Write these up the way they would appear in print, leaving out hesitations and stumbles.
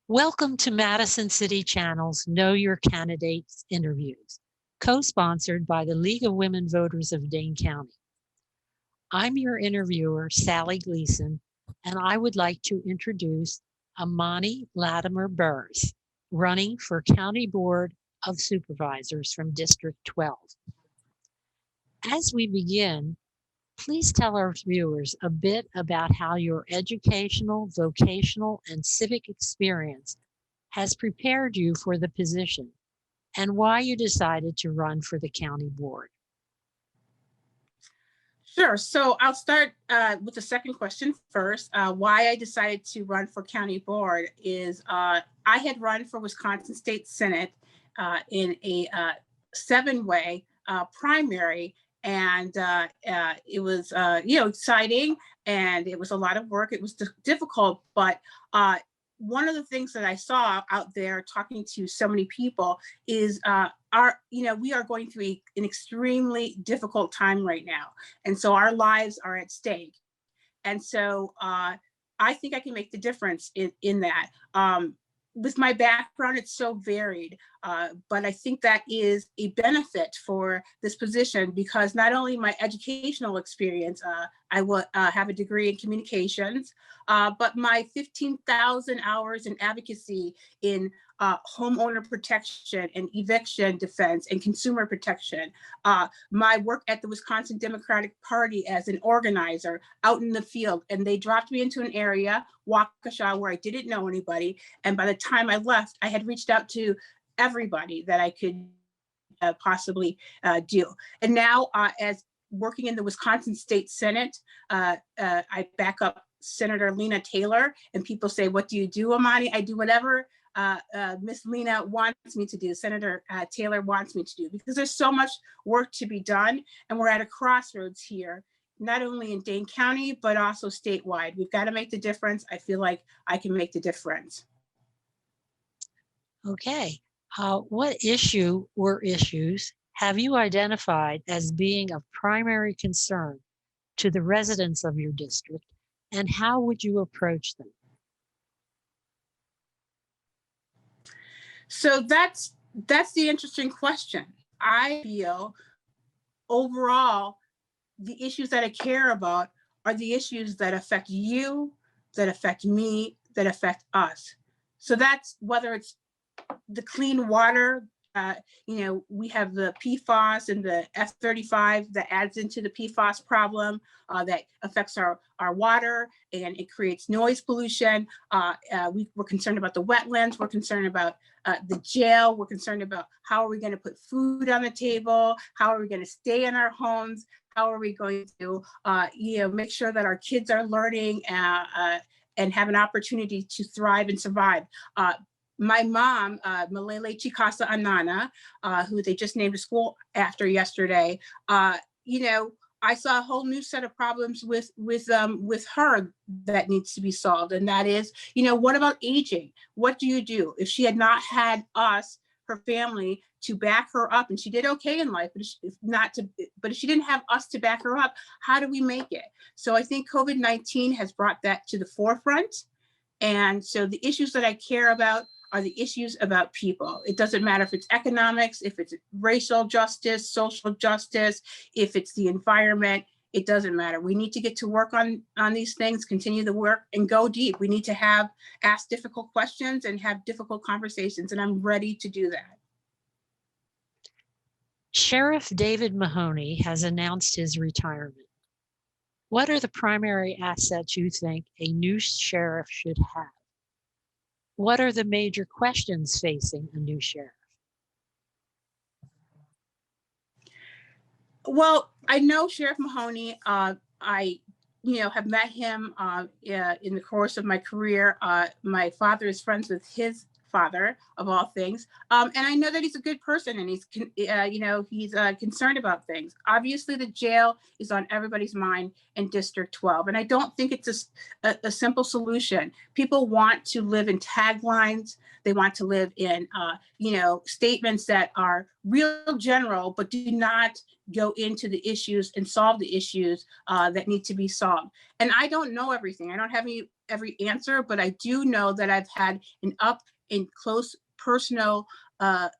Welcome to Madison City Channel's Know Your Candidates interviews, co-sponsored by the League of Women Voters of Dane County. I'm your interviewer, Sally Gleason, and I would like to introduce Amani Latimar Burris, running for County Board of Supervisors from District 12. As we begin, please tell our viewers a bit about how your educational, vocational, and civic experience has prepared you for the position and why you decided to run for the county board. Sure. So I'll start with the second question first. Why I decided to run for county board is I had run for Wisconsin State Senate in a 7-way primary. And it was, exciting, and it was a lot of work. It was difficult, but one of the things that I saw out there talking to so many people is we are going through an extremely difficult time right now. And so our lives are at stake. And so I think I can make the difference in that. With my background, it's so varied, but I think that is a benefit for this position because not only my educational experience, I will have a degree in communications, but my 15,000 hours in advocacy in homeowner protection and eviction defense and consumer protection, my work at the Wisconsin Democratic Party as an organizer out in the field, and they dropped me into an area, Waukesha, where I didn't know anybody. And by the time I left, I had reached out to everybody that I could possibly do. And now as working in the Wisconsin State Senate, I back up Senator Lena Taylor, and people say, "What do you do, Amani?" I do whatever Miss Lena wants me to do, Senator Taylor wants me to do, because there's so much work to be done. And we're at a crossroads here, not only in Dane County, but also statewide. We've got to make the difference. I feel like I can make the difference. Okay, what issue or issues have you identified as being of primary concern to the residents of your district, and how would you approach them? So that's the interesting question. I feel overall, the issues that I care about are the issues that affect you, that affect me, that affect us. So that's whether it's the clean water, we have the PFAS and the F-35 that adds into the PFAS problem that affects our water, and it creates noise pollution. We're concerned about the wetlands. We're concerned about the jail. We're concerned about how are we going to put food on the table? How are we going to stay in our homes? How are we going to, make sure that our kids are learning and have an opportunity to thrive and survive? My mom, Malele Chikasa Anana, who they just named a school after yesterday, I saw a whole new set of problems with her that needs to be solved. And that is, what about aging? What do you do? If she had not had us, her family, to back her up, and she did okay in life, but if she didn't have us to back her up, how do we make it? So I think COVID-19 has brought that to the forefront. And so the issues that I care about are the issues about people. It doesn't matter if it's economics, if it's racial justice, social justice, if it's the environment, it doesn't matter. We need to get to work on these things, continue the work, and go deep. We need to ask difficult questions and have difficult conversations, and I'm ready to do that. Sheriff David Mahoney has announced his retirement. What are the primary assets you think a new sheriff should have? What are the major questions facing a new sheriff? Well, I know Sheriff Mahoney. I have met him in the course of my career. My father is friends with his father, of all things. And I know that he's a good person, and he's concerned about things. Obviously, the jail is on everybody's mind in District 12. And I don't think it's a simple solution. People want to live in taglines. They want to live in, statements that are real general, but do not go into the issues and solve the issues that need to be solved. And I don't know everything. I don't have any every answer, but I do know that I've had an up and close personal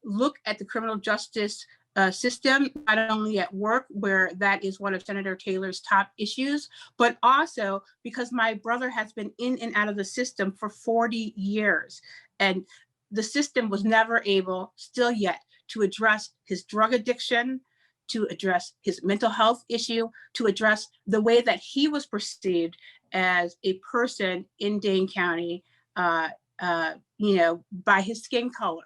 look at the criminal justice system, not only at work, where that is one of Senator Taylor's top issues, but also because my brother has been in and out of the system for 40 years. And the system was never able, still yet, to address his drug addiction, to address his mental health issue, to address the way that he was perceived as a person in Dane County, you know, by his skin color.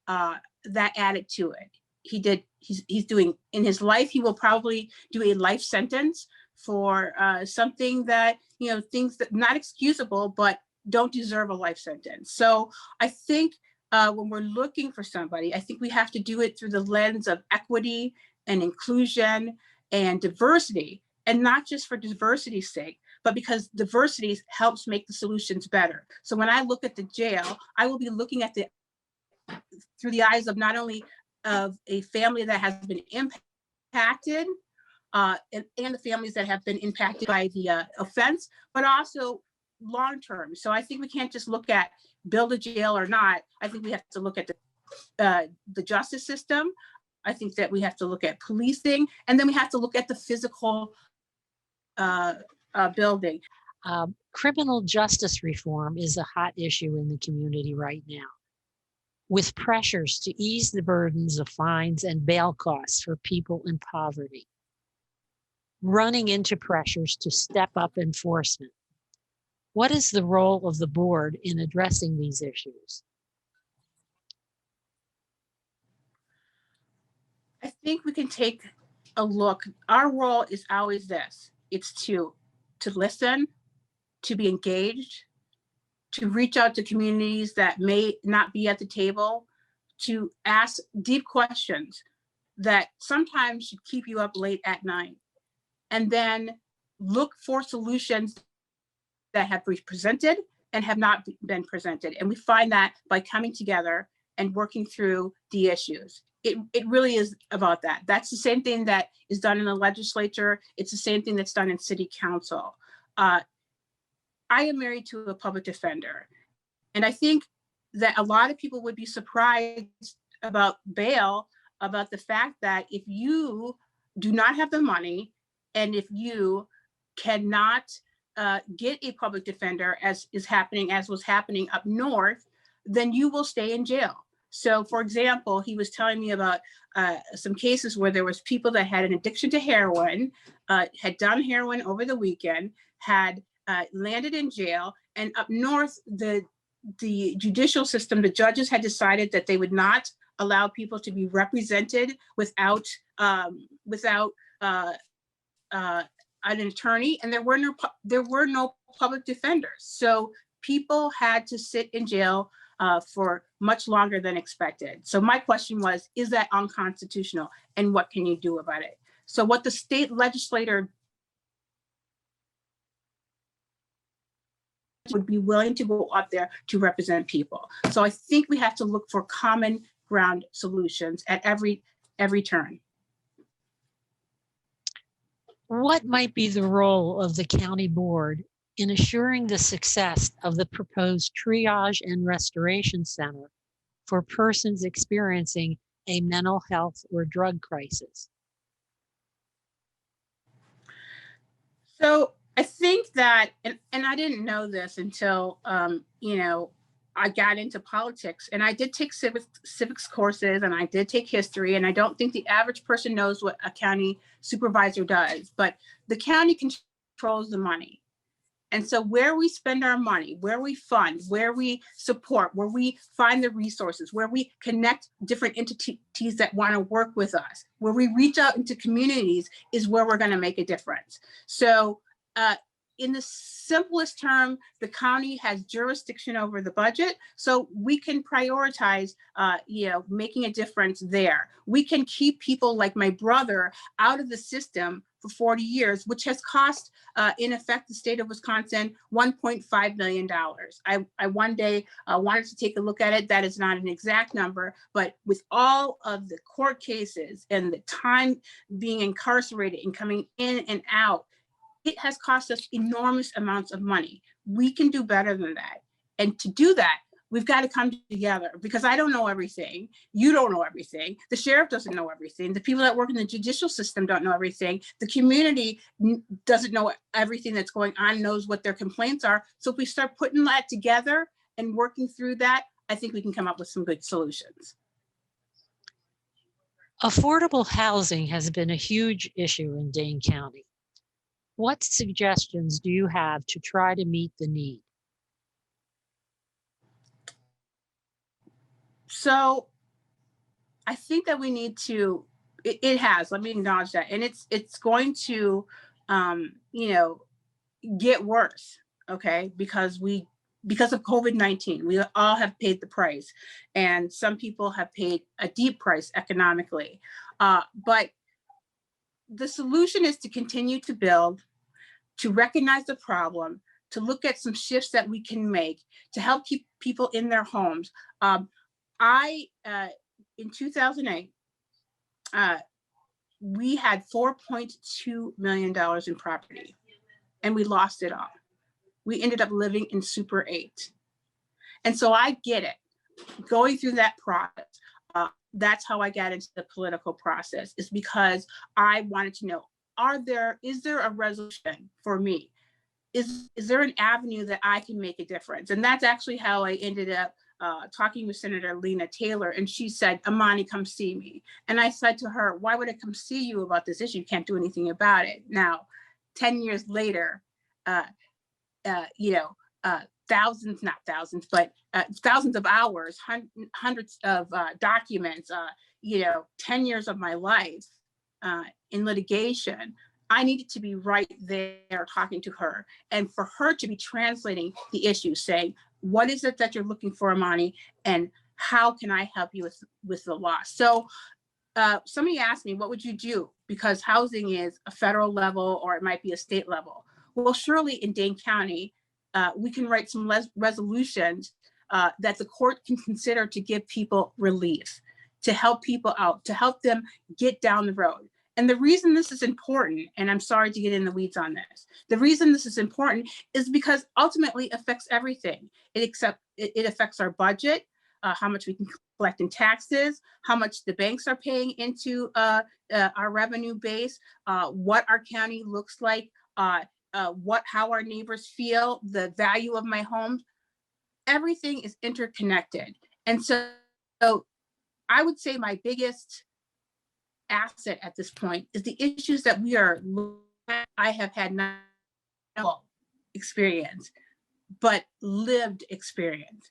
That added to it. He's doing, in his life, he will probably do a life sentence for something that, you know, things that not excusable, but don't deserve a life sentence. So I think when we're looking for somebody, I think we have to do it through the lens of equity and inclusion and diversity, and not just for diversity's sake, but because diversity helps make the solutions better. So when I look at the jail, I will be looking at through the eyes of not only of a family that has been impacted and the families that have been impacted by the offense, but also long-term. So I think we can't just look at build a jail or not. I think we have to look at the justice system. I think that we have to look at policing, and then we have to look at the physical building. Criminal justice reform is a hot issue in the community right now, with pressures to ease the burdens of fines and bail costs for people in poverty, running into pressures to step up enforcement. What is the role of the board in addressing these issues? I think we can take a look. Our role is always this. It's to listen, to be engaged, to reach out to communities that may not be at the table, to ask deep questions that sometimes should keep you up late at night, and then look for solutions that have been presented and have not been presented. And we find that by coming together and working through the issues. It really is about that. That's the same thing that is done in the legislature. It's the same thing that's done in city council. I am married to a public defender. And I think that a lot of people would be surprised about bail, about the fact that if you do not have the money, and if you cannot get a public defender, as was happening up north, then you will stay in jail. So for example, he was telling me about some cases where there was people that had an addiction to heroin, had done heroin over the weekend, had landed in jail, and up north, the judicial system, the judges had decided that they would not allow people to be represented without an attorney, and there were no public defenders. So people had to sit in jail for much longer than expected. So my question was, is that unconstitutional, and what can you do about it? So what the state legislator would be willing to go up there to represent people. So I think we have to look for common ground solutions at every turn. What might be the role of the county board in assuring the success of the proposed Triage and Restoration Center for persons experiencing a mental health or drug crisis? So I think that, and I didn't know this until, I got into politics, and I did take civics courses, and I did take history, and I don't think the average person knows what a county supervisor does, but the county controls the money. And so where we spend our money, where we fund, where we support, where we find the resources, where we connect different entities that want to work with us, where we reach out into communities is where we're going to make a difference. So in the simplest term, the county has jurisdiction over the budget, so we can prioritize, making a difference there. We can keep people like my brother out of the system for 40 years, which has cost, in effect, the state of Wisconsin $1.5 million. I one day wanted to take a look at it. That is not an exact number, but with all of the court cases and the time being incarcerated and coming in and out, it has cost us enormous amounts of money. we can do better than that. And to do that, we've got to come together, because I don't know everything. You don't know everything. The sheriff doesn't know everything. The people that work in the judicial system don't know everything. The community doesn't know everything that's going on, knows what their complaints are. So if we start putting that together and working through that, I think we can come up with some good solutions. Affordable housing has been a huge issue in Dane County. What suggestions do you have to try to meet the need? So I think that we need to, it has, let me acknowledge that. And it's going to, get worse, okay? Because of COVID-19, we all have paid the price, and some people have paid a deep price economically. But the solution is to continue to build, to recognize the problem, to look at some shifts that we can make to help keep people in their homes. In 2008, we had $4.2 million in property, and we lost it all. We ended up living in Super 8. And so I get it. Going through that process, that's how I got into the political process, is because I wanted to know, is there a resolution for me? Is there an avenue that I can make a difference? And that's actually how I ended up talking with Senator Lena Taylor, and she said, Amani, come see me. And I said to her, why would I come see you about this issue? You can't do anything about it. Now, 10 years later, thousands, not thousands, but thousands of hours, hundreds of documents, 10 years of my life in litigation, I needed to be right there talking to her, and for her to be translating the issue, saying, what is it that you're looking for, Amani, and how can I help you with the law? So somebody asked me, what would you do? Because housing is a federal level, or it might be a state level. Well, surely in Dane County, we can write some resolutions that the court can consider to give people relief, to help people out, to help them get down the road. And the reason this is important, and I'm sorry to get in the weeds on this, the reason this is important is because ultimately it affects everything. It affects our budget, how much we can collect in taxes, how much the banks are paying into our revenue base, what our county looks like, how our neighbors feel, the value of my home. Everything is interconnected. And so I would say my biggest asset at this point is the issues that I have had not experience, but lived experience.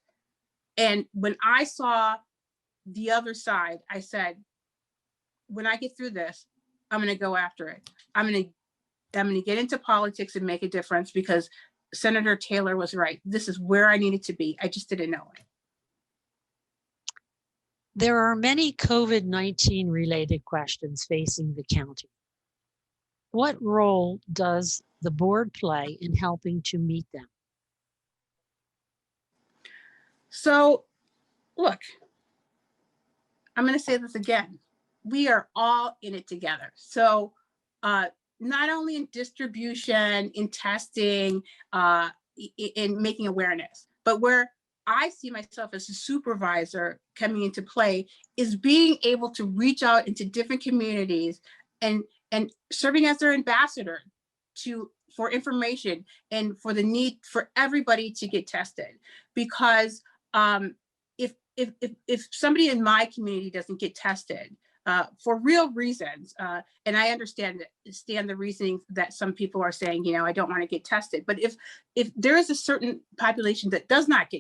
And when I saw the other side, I said, when I get through this, I'm going to go after it. I'm going to get into politics and make a difference, because Senator Taylor was right. This is where I needed to be. I just didn't know it. There are many COVID-19 related questions facing the county. What role does the board play in helping to meet them? So, look, I'm going to say this again. We are all in it together. So, not only in distribution, in testing, in making awareness, but where I see myself as a supervisor coming into play is being able to reach out into different communities and serving as their ambassador for information and for the need for everybody to get tested. Because if somebody in my community doesn't get tested, for real reasons, and I understand the reasoning that some people are saying, I don't want to get tested. But if there is a certain population that does not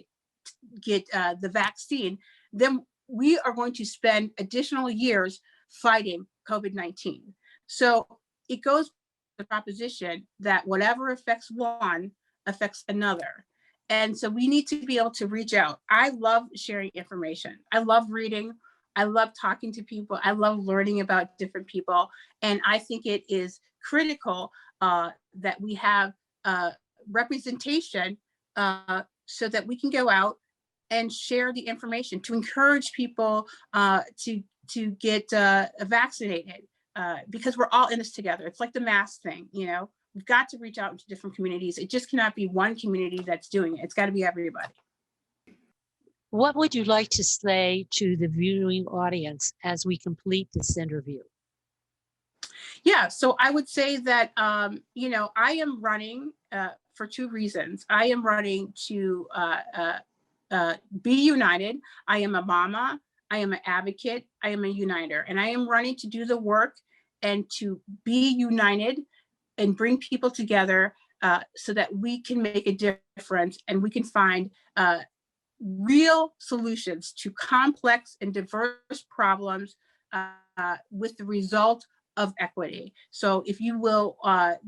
get the vaccine, then we are going to spend additional years fighting COVID-19. So it goes to the proposition that whatever affects one affects another. And so we need to be able to reach out. I love sharing information. I love reading. I love talking to people. I love learning about different people. And I think it is critical that we have representation so that we can go out and share the information to encourage people to get vaccinated, because we're all in this together. It's like the mask thing, we've got to reach out into different communities. It just cannot be one community that's doing it. It's got to be everybody. What would you like to say to the viewing audience as we complete this interview? Yeah, so I would say that, you know, I am running for two reasons. I am running to be united. I am a mama. I am an advocate. I am a uniter. And I am running to do the work and to be united and bring people together so that we can make a difference and we can find real solutions to complex and diverse problems with the result of equity. So if you will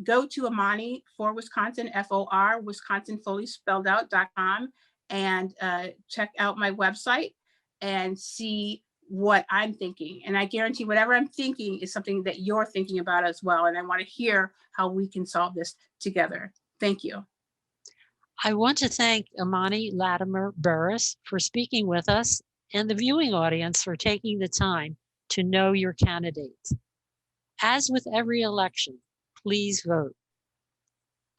go to Amani for Wisconsin, FOR, Wisconsin fully spelled out.com, and check out my website and see what I'm thinking. And I guarantee whatever I'm thinking is something that you're thinking about as well. And I want to hear how we can solve this together. Thank you. I want to thank Amani Latimar Burris for speaking with us and the viewing audience for taking the time to know your candidates. As with every election, please vote.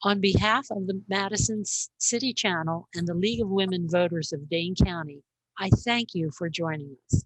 On behalf of the Madison City Channel and the League of Women Voters of Dane County, I thank you for joining us.